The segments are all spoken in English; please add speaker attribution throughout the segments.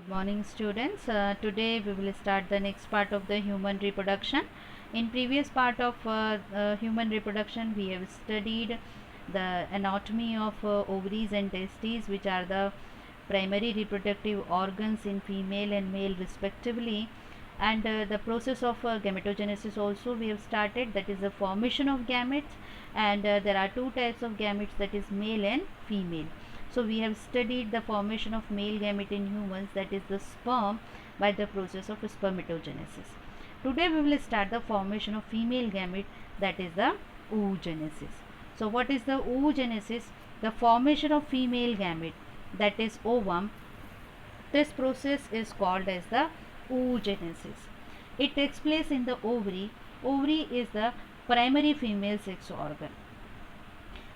Speaker 1: Good morning, students. Today we will start the next part of the human reproduction. In previous part of human reproduction, we have studied the anatomy of ovaries and testes, which are the primary reproductive organs in female and male respectively, and the process of gametogenesis also we have started, that is the formation of gametes, and there are two types of gametes, that is male and female. So we have studied the formation of male gamete in humans, that is the sperm, by the process of spermatogenesis. Today we will start the formation of female gamete, that is the oogenesis. So what is the oogenesis? The formation of female gamete, that is ovum. This process is called as the oogenesis. It takes place in the ovary. Ovary is the primary female sex organ,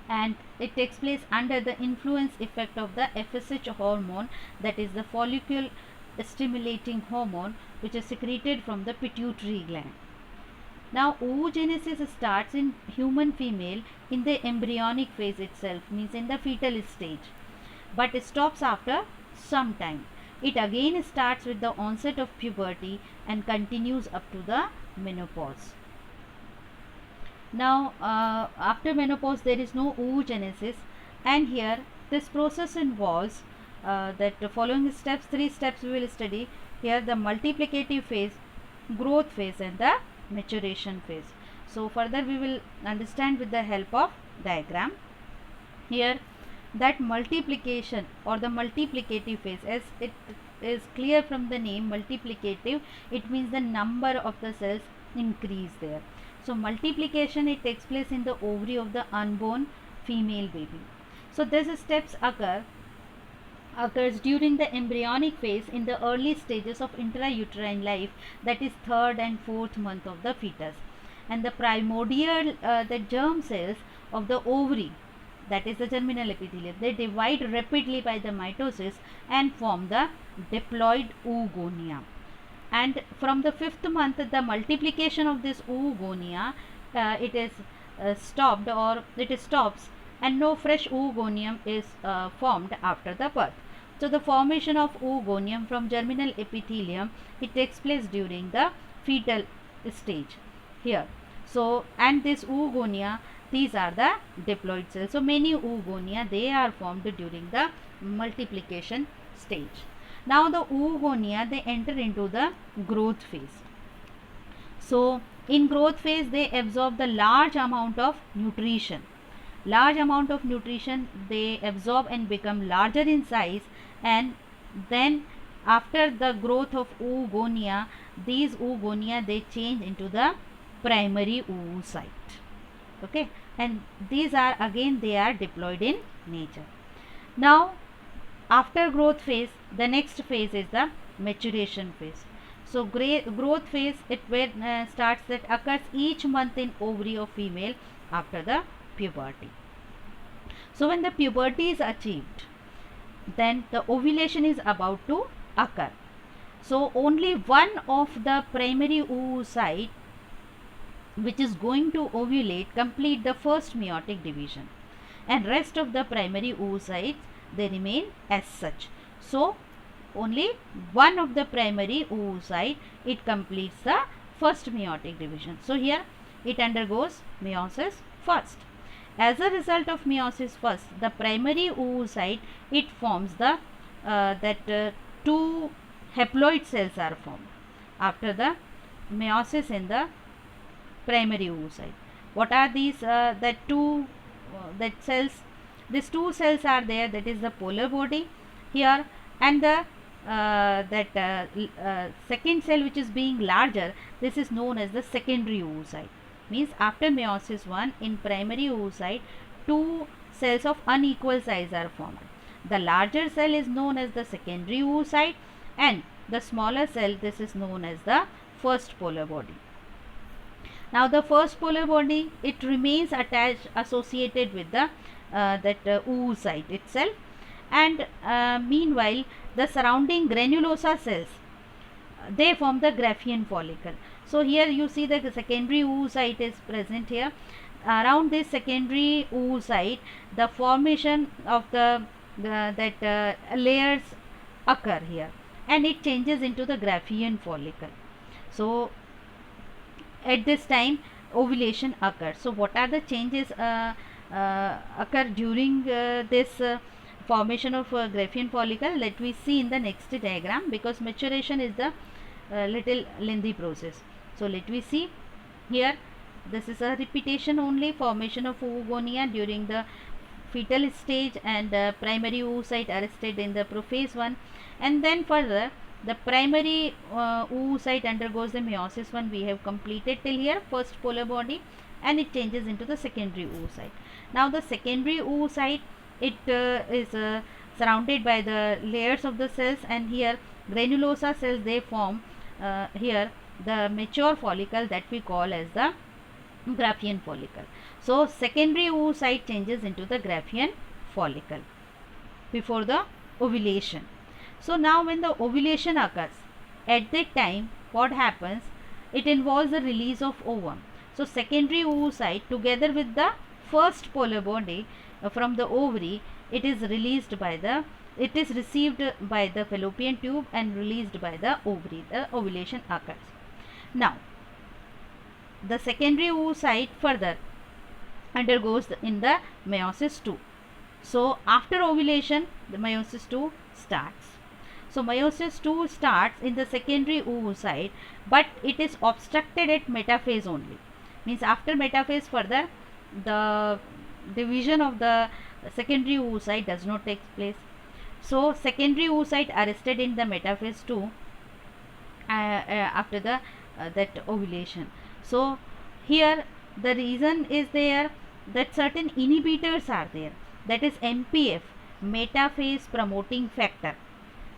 Speaker 1: and it takes place under the influence effect of the FSH hormone, that is the follicle stimulating hormone, which is secreted from the pituitary gland. Now oogenesis starts in human female in the embryonic phase itself, means in the fetal stage, but stops after some time. It again starts with the onset of puberty and continues up to the menopause. Now after menopause there is no oogenesis, and here this process involves that the following steps, three steps we will study here: the multiplicative phase, growth phase, and the maturation phase. So further we will understand with the help of diagram. Here that multiplication or the multiplicative phase, as it is clear from the name multiplicative, it means the number of the cells increase there. So multiplication, it takes place in the ovary of the unborn female baby. So these steps occurs during the embryonic phase in the early stages of intrauterine life, that is third and fourth month of the fetus. And the primordial the germ cells of the ovary, that is the germinal epithelium, they divide rapidly by the mitosis and form the diploid oogonia. And from the fifth month the multiplication of this oogonia it is stopped, or it stops, and no fresh oogonium is formed after the birth. So the formation of oogonium from germinal epithelium, it takes place during the fetal stage here. So and this oogonia, these are the diploid cells. So many oogonia, they are formed during the multiplication stage. Now the oogonia, they enter into the growth phase. So in growth phase they absorb the large amount of nutrition. They absorb and become larger in size, and then after the growth of oogonia, these oogonia, they change into the primary oocyte. Okay, and these are again, they are diploid in nature. Now after growth phase, the next phase is the maturation phase. So growth phase, it starts, that occurs each month in ovary of female after the puberty. So when the puberty is achieved, then the ovulation is about to occur. So only one of the primary oocyte which is going to ovulate complete the first meiotic division, and rest of the primary oocytes, they remain as such. So only one of the primary oocyte, it completes the first meiotic division. So here it undergoes meiosis first. As a result of meiosis first, the primary oocyte, it forms the two haploid cells are formed after the meiosis in the primary oocyte. What are these cells? These two cells are there, that is the polar body here, and the second cell which is being larger, this is known as the secondary oocyte. Means after meiosis 1, in primary oocyte, two cells of unequal size are formed. The larger cell is known as the secondary oocyte, and the smaller cell, this is known as the first polar body. Now the first polar body, it remains attached, associated with the oocyte itself, and meanwhile the surrounding granulosa cells, they form the Graafian follicle. So here you see that the secondary oocyte is present here. Around this secondary oocyte, the formation of the layers occur here, and it changes into the Graafian follicle. So at this time ovulation occurs. So what are the changes occur during this formation of Graafian follicle? Let me see in the next diagram, because maturation is the little lengthy process. So let me see here. This is a repetition only. Formation of oogonia during the fetal stage, and primary oocyte arrested in the prophase 1, and then further the primary oocyte undergoes the meiosis 1. We have completed till here first polar body, and it changes into the secondary oocyte. Now the secondary oocyte, it is surrounded by the layers of the cells, and here granulosa cells, they form here the mature follicle that we call as the Graafian follicle. So secondary oocyte changes into the Graafian follicle before the ovulation. So now when the ovulation occurs, at that time what happens? It involves the release of ovum. So secondary oocyte together with the first polar body from the ovary, it is received by the fallopian tube and released by the ovary. The ovulation occurs. Now the secondary oocyte further undergoes in the meiosis 2. So after ovulation the meiosis 2 starts. So meiosis 2 starts in the secondary oocyte, but it is obstructed at metaphase only. Means after metaphase further the division of the secondary oocyte does not take place. So secondary oocyte arrested in the metaphase 2 after the that ovulation. So here the reason is there that certain inhibitors are there, that is MPF, metaphase promoting factor.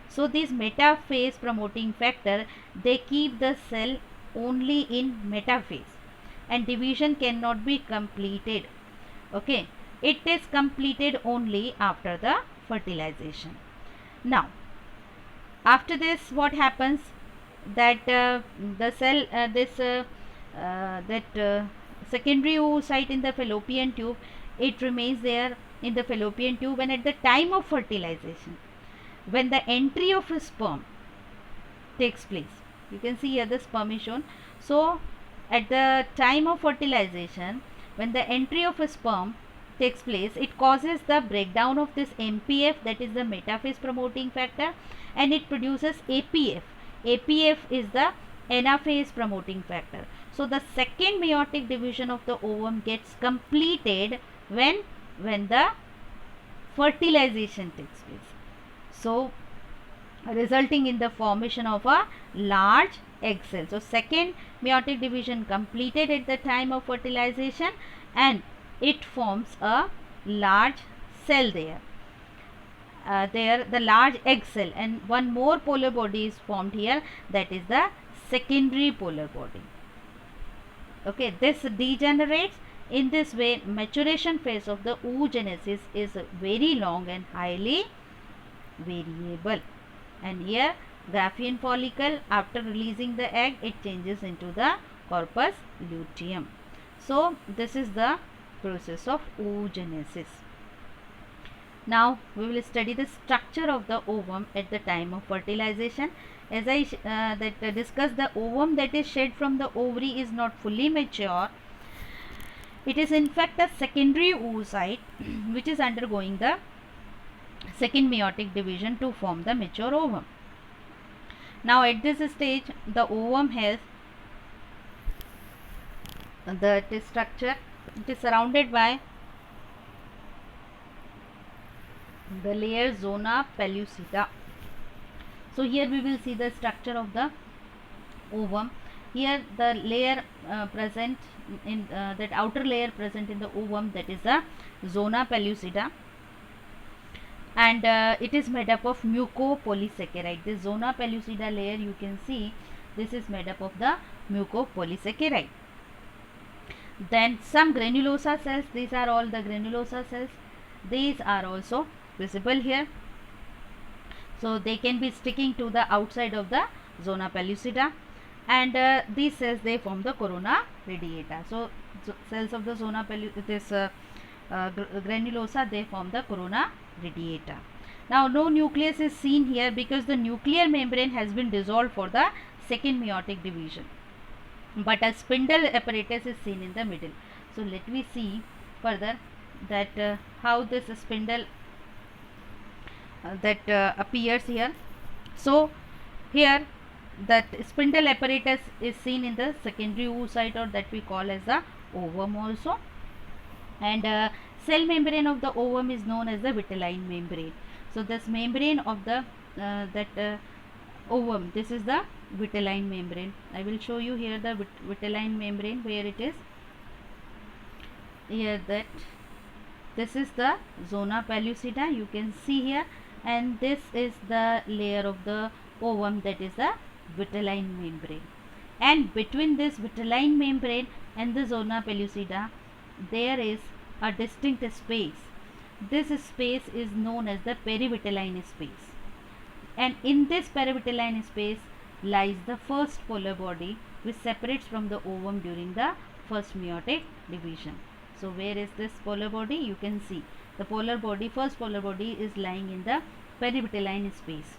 Speaker 1: So this metaphase promoting factor, they keep the cell only in metaphase, and division cannot be completed. Okay, it is completed only after the fertilization. Now after this what happens? That the cell secondary oocyte in the fallopian tube, it remains there in the fallopian tube, and at the time of fertilization, when the entry of a sperm takes place, you can see here the sperm is shown. So at the time of fertilization, when the entry of a sperm takes place, it causes the breakdown of this MPF, that is the metaphase promoting factor, and it produces APF. APF is the anaphase promoting factor. So the second meiotic division of the ovum gets completed when the fertilization takes place. So resulting in the formation of a large egg cell. So second meiotic division completed at the time of fertilization, and it forms a large cell there. The large egg cell, and one more polar body is formed here, that is the secondary polar body. Okay, this degenerates. In this way, maturation phase of the oogenesis is very long and highly variable. And here Graafian follicle, after releasing the egg, it changes into the corpus luteum. So this is the process of oogenesis. Now we will study the structure of the ovum at the time of fertilization. As I discussed, the ovum that is shed from the ovary is not fully mature. It is in fact a secondary oocyte which is undergoing the second meiotic division to form the mature ovum. Now at this stage, the ovum has the structure. It is surrounded by the layer zona pellucida. So here we will see the structure of the ovum. Here the layer present in that outer layer present in the ovum, that is the zona pellucida, and it is made up of mucopolysaccharide. This zona pellucida layer, you can see, this is made up of the mucopolysaccharide. Then some granulosa cells, these are all the granulosa cells, these are also visible here. So they can be sticking to the outside of the zona pellucida, and these cells, they form the corona radiata. So cells of the zona pellucida, this granulosa, they form the corona radiata. Now no nucleus is seen here because the nuclear membrane has been dissolved for the second meiotic division, but a spindle apparatus is seen in the middle. So let me see further that how this spindle appears here. So here that spindle apparatus is seen in the secondary oocyte, or that we call as the ovum also, and cell membrane of the ovum is known as the vitelline membrane. So this membrane of the ovum, this is the vitelline membrane. I will show you here the vitelline membrane, where it is here, that this is the zona pellucida, you can see here, and this is the layer of the ovum, that is the vitelline membrane. And between this vitelline membrane and the zona pellucida there is a distinct space. This space is known as the perivitelline space, and in this perivitelline space lies the first polar body, which separates from the ovum during the first meiotic division. So where is this polar body? You can see the polar body, first polar body, is lying in the perivitelline space.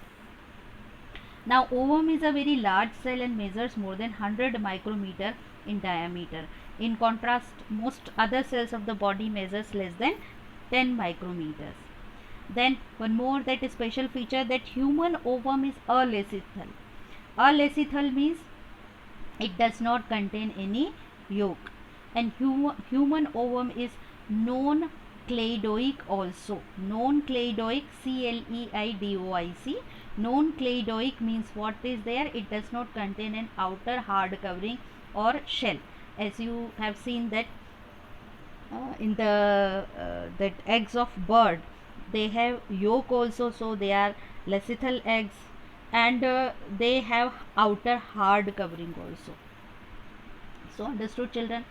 Speaker 1: Now ovum is a very large cell and measures more than 100 micrometer in diameter. In contrast, most other cells of the body measures less than 10 micrometers. Then one more, that is special feature, that human ovum is alacithal. Alacithal means it does not contain any yolk, and human ovum is non-cleidoic also. Non-cleidoic, C-L-E-I-D-O-I-C. Non-cleidoic means what is there? It does not contain an outer hard covering or shell. As you have seen that in the that eggs of bird, they have yolk also, so they are lacithal eggs, and they have outer hard covering also. So understood, children?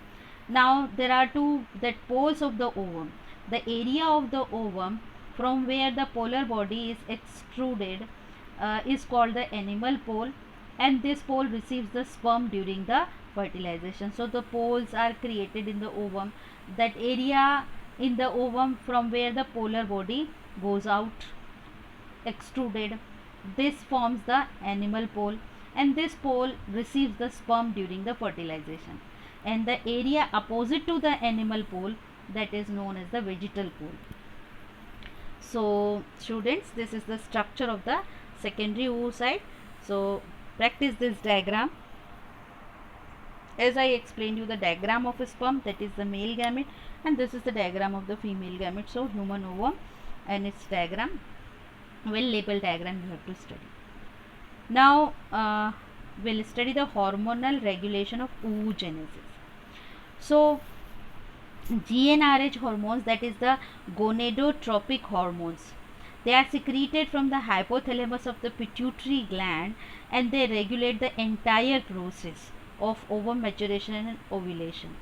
Speaker 1: Now there are two that poles of the ovum. The area of the ovum from where the polar body is extruded is called the animal pole, and this pole receives the sperm during the fertilization. So the poles are created in the ovum. That area in the ovum from where the polar body goes out, extruded, this forms the animal pole, and this pole receives the sperm during the fertilization. And the area opposite to the animal pole, that is known as the vegetal pole. So students, this is the structure of the secondary oocyte. So practice this diagram. As I explained you the diagram of a sperm, that is the male gamete, and this is the diagram of the female gamete. So human ovum and its diagram, well labeled diagram, you have to study. Now we'll study the hormonal regulation of oogenesis. So GnRH hormones, that is the gonadotropic hormones, they are secreted from the hypothalamus of the pituitary gland, and they regulate the entire process of ovum maturation and ovulation.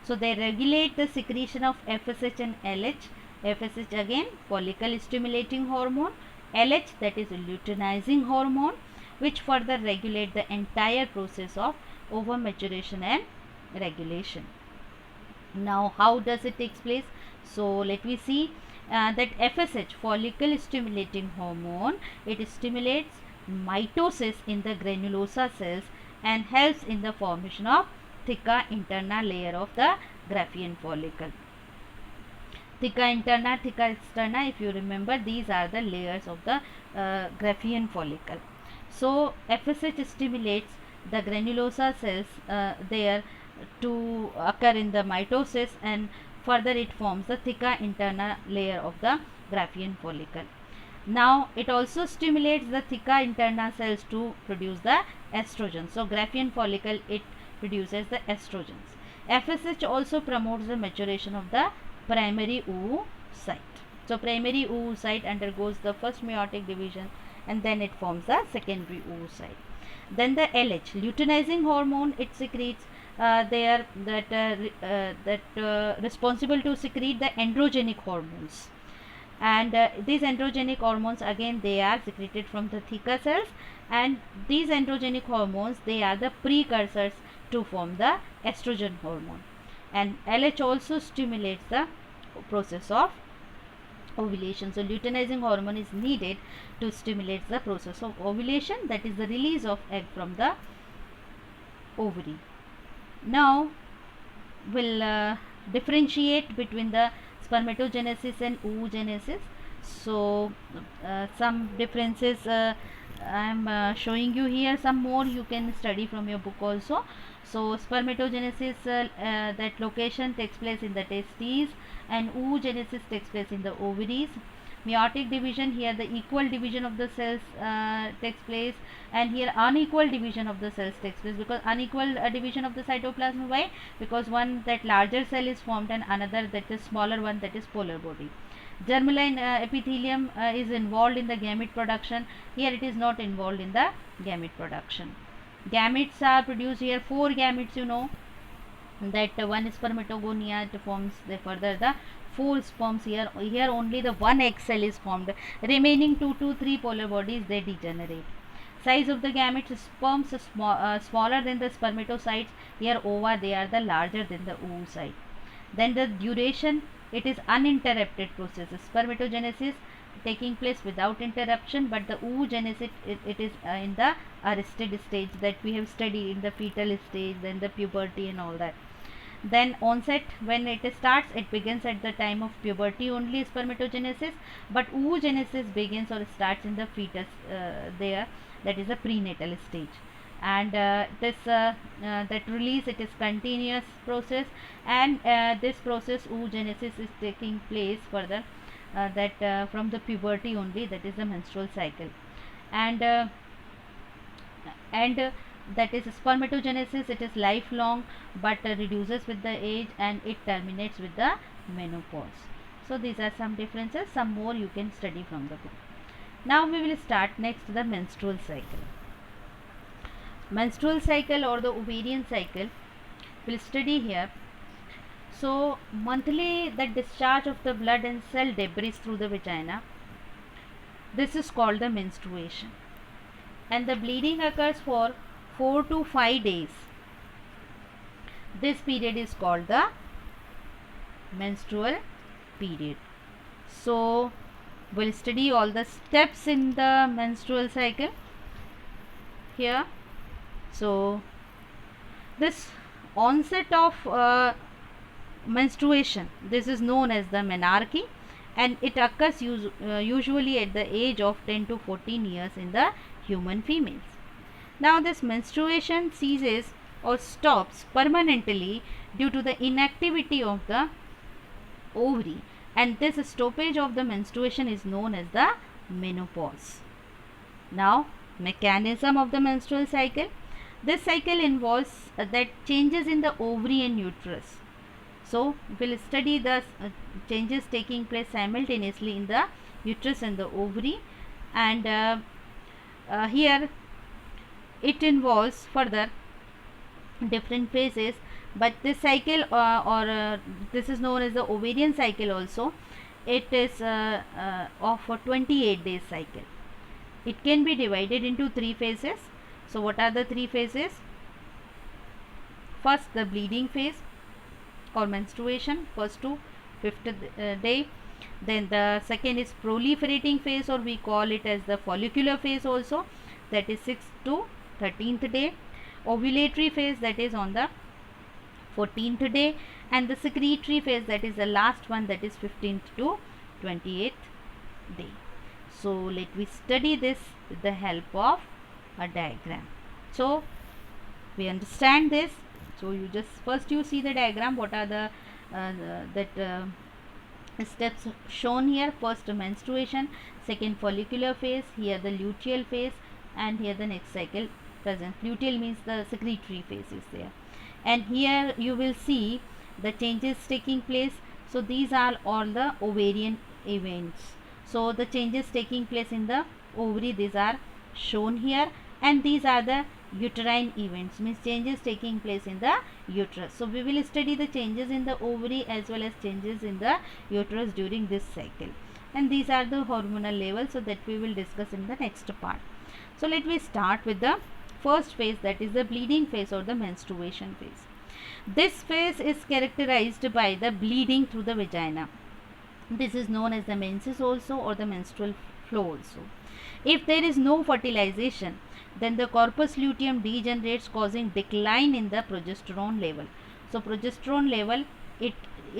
Speaker 1: So they regulate the secretion of FSH and LH. FSH again follicle stimulating hormone, LH that is luteinizing hormone, which further regulate the entire process of ovum maturation and regulation. Now how does it take place? So let me see that FSH, follicle stimulating hormone, it stimulates mitosis in the granulosa cells and helps in the formation of theca interna layer of the Graafian follicle. Theca interna, theca externa, if you remember, these are the layers of the Graafian follicle. So FSH stimulates the granulosa cells there to occur in the mitosis, and further it forms the theca interna layer of the Graafian follicle. Now it also stimulates the theca interna cells to produce the estrogen. So Graafian follicle, it produces the estrogens. FSH also promotes the maturation of the primary oocyte. So primary oocyte undergoes the first meiotic division, and then it forms the secondary oocyte. Then the LH, luteinizing hormone, it secretes responsible to secrete the androgenic hormones, and these androgenic hormones again, they are secreted from the theca cells, and these androgenic hormones, they are the precursors to form the estrogen hormone. And LH also stimulates the process of ovulation. So luteinizing hormone is needed to stimulate the process of ovulation, that is the release of egg from the ovary. Now we'll differentiate between the spermatogenesis and oogenesis. So some differences I am showing you here, some more you can study from your book also. So spermatogenesis, that location takes place in the testes, and oogenesis takes place in the ovaries. Meiotic division, here the equal division of the cells takes place, and here unequal division of the cells takes place, because unequal division of the cytoplasm. Why? Because one, that larger cell is formed, and another, that is smaller one, that is polar body. Germline epithelium is involved in the gamete production. Here it is not involved in the gamete production. Gametes are produced here, 4 gametes, you know, that one spermatogonia forms the further the 4 sperms. Here only the one egg cell is formed, remaining 2 to 3 polar bodies, they degenerate. Size of the gametes, sperms smaller than the spermatocytes. Here ova, they are the larger than the oocyte. Then the duration, it is uninterrupted process. Spermatogenesis taking place without interruption, but the oogenesis, it is in the arrested stage, that we have studied in the fetal stage, then the puberty and all that. Then onset, when it starts, it begins at the time of puberty only, spermatogenesis, but oogenesis begins or starts in the fetus, there, that is the prenatal stage. And that release, it is continuous process, and this process oogenesis is taking place further, that from the puberty only, that is the menstrual cycle. And that is spermatogenesis, it is lifelong, but reduces with the age, and it terminates with the menopause. So these are some differences, some more you can study from the book. Now we will start next the menstrual cycle. Menstrual cycle or the ovarian cycle we'll study here. So monthly, the discharge of the blood and cell debris through the vagina, this is called the menstruation, and the bleeding occurs for 4 to 5 days. This period is called the menstrual period. So we'll study all the steps in the menstrual cycle here. So this onset of menstruation, this is known as the menarche, and it occurs usually at the age of 10 to 14 years in the human females. Now this menstruation ceases or stops permanently due to the inactivity of the ovary, and this stoppage of the menstruation is known as the menopause. Now mechanism of the menstrual cycle. This cycle involves that changes in the ovary and uterus. So we'll study the changes taking place simultaneously in the uterus and the ovary, and here it involves further different phases, but this cycle this is known as the ovarian cycle also. It is of a 28 days cycle. It can be divided into 3 phases. So what are the 3 phases? First, the bleeding phase or menstruation, first to 5th day. Then the second is proliferating phase, or we call it as the follicular phase also, that is 6th to 13th day. Ovulatory phase, that is on the 14th day, and the secretory phase, that is the last one, that is 15th to 28th day. So let me study this with the help of a diagram. So we understand this. So you just first you see the diagram, what are the steps shown here. First menstruation, second follicular phase, here the luteal phase, and here the next cycle present. Luteal means the secretory phase is there, and here you will see the changes taking place. So these are all the ovarian events. So the changes taking place in the ovary, these are shown here, and these are the uterine events, means changes taking place in the uterus. So we will study the changes in the ovary as well as changes in the uterus during this cycle, and these are the hormonal levels, so that we will discuss in the next part. So let me start with the first phase, that is the bleeding phase or the menstruation phase. This phase is characterized by the bleeding through the vagina. This is known as the menses also, or the menstrual flow also. If there is no fertilization, then the corpus luteum degenerates, causing decline in the progesterone level. So progesterone level, it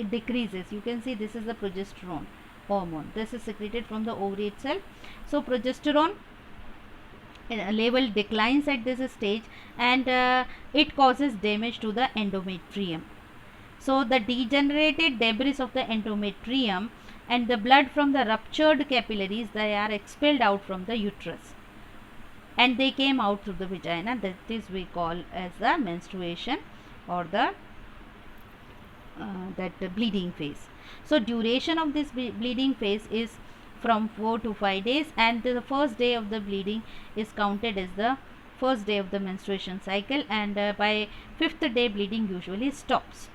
Speaker 1: decreases. You can see this is the progesterone hormone. This is secreted from the ovary itself. So progesterone level declines at this stage, and it causes damage to the endometrium. So the degenerated debris of the endometrium and the blood from the ruptured capillaries, they are expelled out from the uterus, and they came out through the vagina. That is we call as the menstruation, or the bleeding phase. So duration of this bleeding phase is from 4 to 5 days, and the first day of the bleeding is counted as the first day of the menstruation cycle, and by 5th day bleeding usually stops,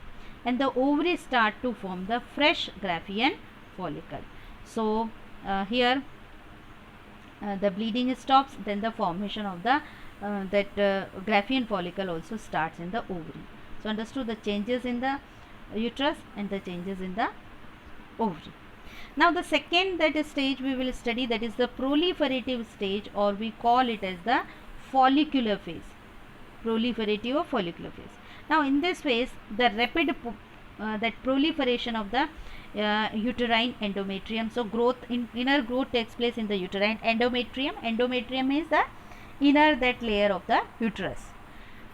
Speaker 1: and the ovaries start to form the fresh Graafian follicle. So here the bleeding stops, then the formation of the Graafian follicle also starts in the ovary. So understood the changes in the uterus and the changes in the ovary. Now the second stage we will study, that is the proliferative stage, or we call it as the follicular phase. Proliferative or follicular phase. Now in this phase, the rapid proliferation of the uterine endometrium. So inner growth takes place in the uterine endometrium. Endometrium is the inner layer of the uterus.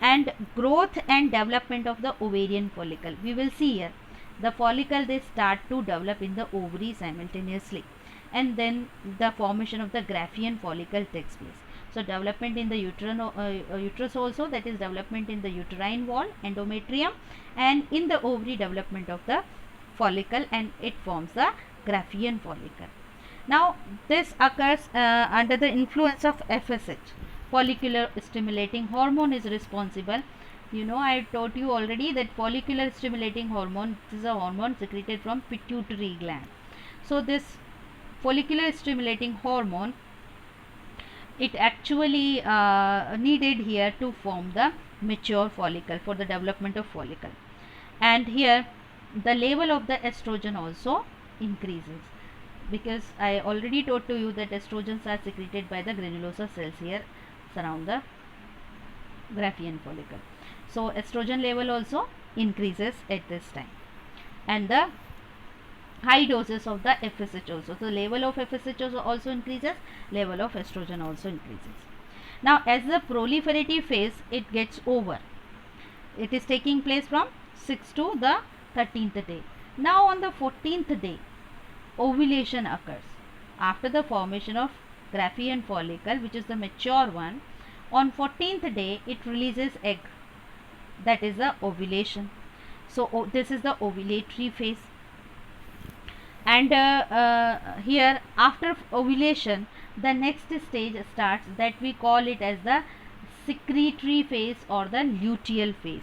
Speaker 1: And growth and development of the ovarian follicle. We will see here the follicle, they start to develop in the ovary simultaneously, and then the formation of the Graafian follicle takes place. So development in the uterus also, that is development in the uterine wall, endometrium, and in the ovary development of the follicle, and it forms the Graafian follicle. Now this occurs under the influence of FSH. Follicular stimulating hormone is responsible. You know, I taught you already that follicular stimulating hormone is a hormone secreted from pituitary gland. So this follicular stimulating hormone, it actually needed here to form the mature follicle, for the development of follicle. And here the level of the estrogen also increases, because I already told to you that estrogens are secreted by the granulosa cells here surround the Graafian follicle. So estrogen level also increases at this time, and the high doses of the FSH also. So level of FSH also increases, level of estrogen also increases. Now as the proliferative phase, it gets over. It is taking place from 6th to the 13th day. Now on the 14th day, ovulation occurs. After the formation of Graafian follicle, which is the mature one, on 14th day it releases egg. That is the ovulation. So this is the ovulatory phase. And here after ovulation, the next stage starts, that we call it as the secretory phase, or the luteal phase.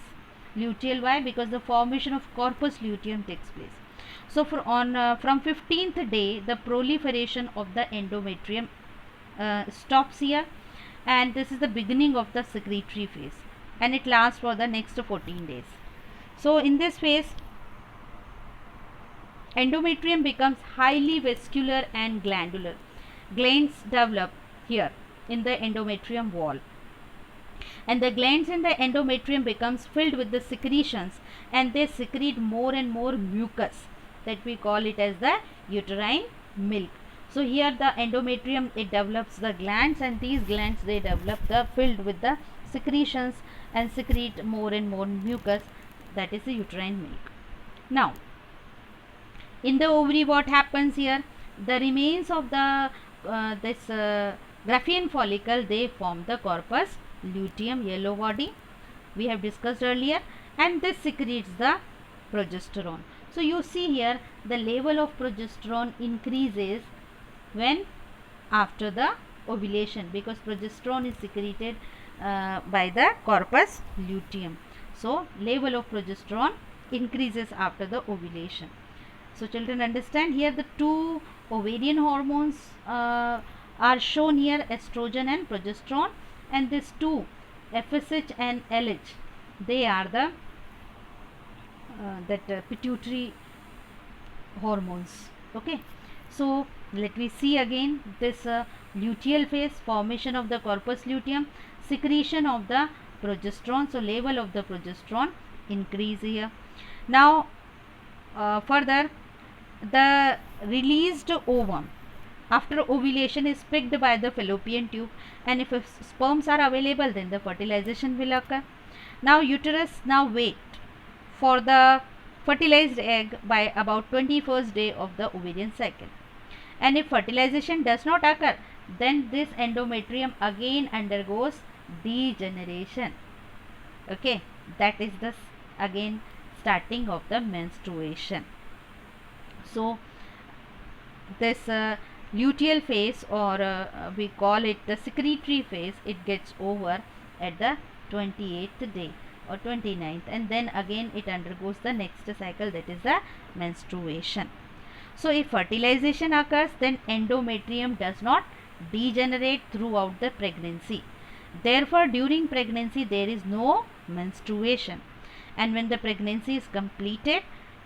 Speaker 1: Luteal, why? Because the formation of corpus luteum takes place. So from 15th day, the proliferation of the endometrium stops here, and this is the beginning of the secretory phase, and it lasts for the next 14 days. So in this phase, endometrium becomes highly vascular and glandular. Glands develop here in the endometrium wall, and the glands in the endometrium becomes filled with the secretions, and they secrete more and more mucus, that we call it as the uterine milk. So here the endometrium, it develops the glands, and these glands, they develop the filled with the secretions and secrete more and more mucus, that is the uterine milk. Now in the ovary, what happens here? The remains of the Graafian follicle, they form the corpus luteum, yellow body, we have discussed earlier, and this secretes the progesterone. So you see here the level of progesterone increases when after the ovulation, because progesterone is secreted by the corpus luteum. So level of progesterone increases after the ovulation. So children, understand here the two ovarian hormones are shown here, estrogen and progesterone, and these two, FSH and LH, they are the pituitary hormones. Okay, so let me see again this luteal phase, formation of the corpus luteum, secretion of the progesterone, so level of the progesterone increase here. Now further, the released ovum after ovulation is picked by the fallopian tube, and if sperms are available, then the fertilization will occur. Now uterus now wait for the fertilized egg by about 21st day of the ovarian cycle, and if fertilization does not occur, then this endometrium again undergoes degeneration. Okay, that is the again starting of the menstruation. So this luteal phase, or we call it the secretory phase, it gets over at the 28th day or 29th, and then again it undergoes the next cycle, that is the menstruation. So if fertilization occurs, then endometrium does not degenerate throughout the pregnancy. Therefore during pregnancy there is no menstruation, and when the pregnancy is completed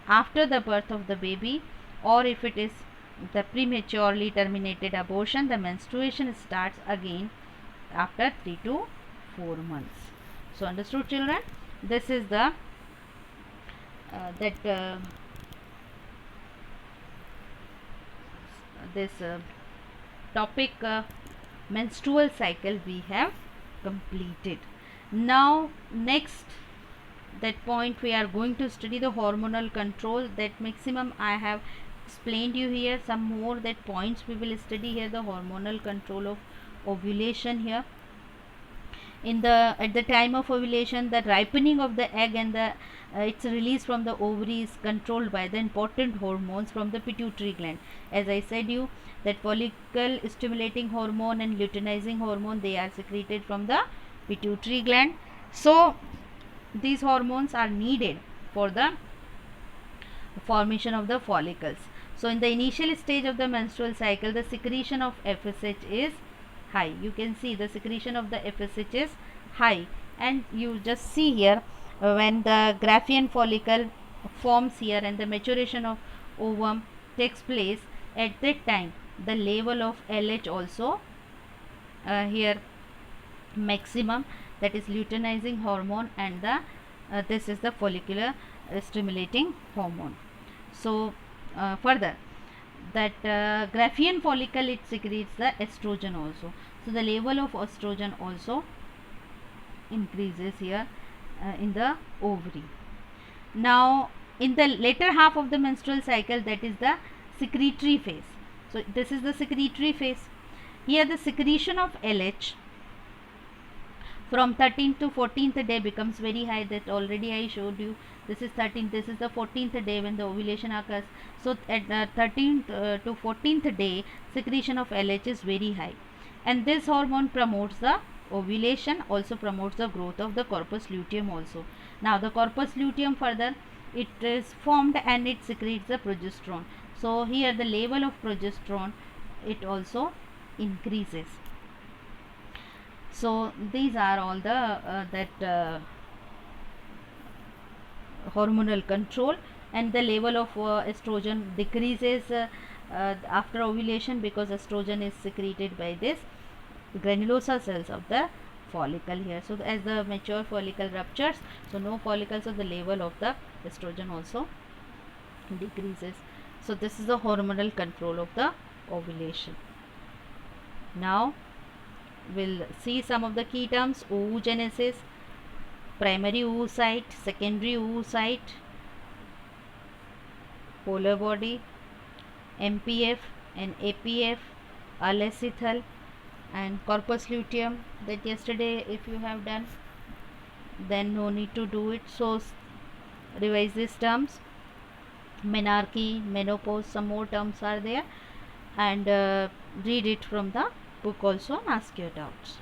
Speaker 1: after the birth of the baby, or if it is the prematurely terminated abortion, the menstruation starts again after 3 to 4 months. So understood, children? This is the this topic menstrual cycle we have completed. Now next that point we are going to study the hormonal control. That maximum I have explained you here. Some more that points we will study here. The hormonal control of ovulation here. In the at the time of ovulation, the ripening of the egg and the its release from the ovary is controlled by the important hormones from the pituitary gland. As I said you, that follicle stimulating hormone and luteinizing hormone, they are secreted from the pituitary gland. So these hormones are needed for the formation of the follicles. So in the initial stage of the menstrual cycle, the secretion of FSH is high. You can see the secretion of the FSH is high, and you just see here when the Graafian follicle forms here and the maturation of ovum takes place, at that time the level of LH also here maximum, that is luteinizing hormone, and the this is the follicular stimulating hormone. So further, that Graafian follicle, it secretes the estrogen also, so the level of estrogen also increases here in the ovary. Now in the later half of the menstrual cycle, that is the secretory phase. So this is the secretory phase. Here the secretion of LH from 13th to 14th day becomes very high. That already I showed you. This is 13th, this is the 14th day when the ovulation occurs. So at 13th to 14th day, secretion of LH is very high, and this hormone promotes the ovulation, also promotes the growth of the corpus luteum also. Now the corpus luteum further, it is formed and it secretes the progesterone. So here the level of progesterone, it also increases. So these are all the hormonal control, and the level of estrogen decreases after ovulation, because estrogen is secreted by this granulosa cells of the follicle here. So as the mature follicle ruptures, so no follicles, so the level of the estrogen also decreases. So this is the hormonal control of the ovulation. Now we'll see some of the key terms. Oogenesis, primary oocyte, secondary oocyte, polar body, MPF and APF, alecithal, and corpus luteum, that yesterday if you have done, then no need to do it. So revise these terms. Menarche, menopause, some more terms are there, and read it from the book also and ask your doubts.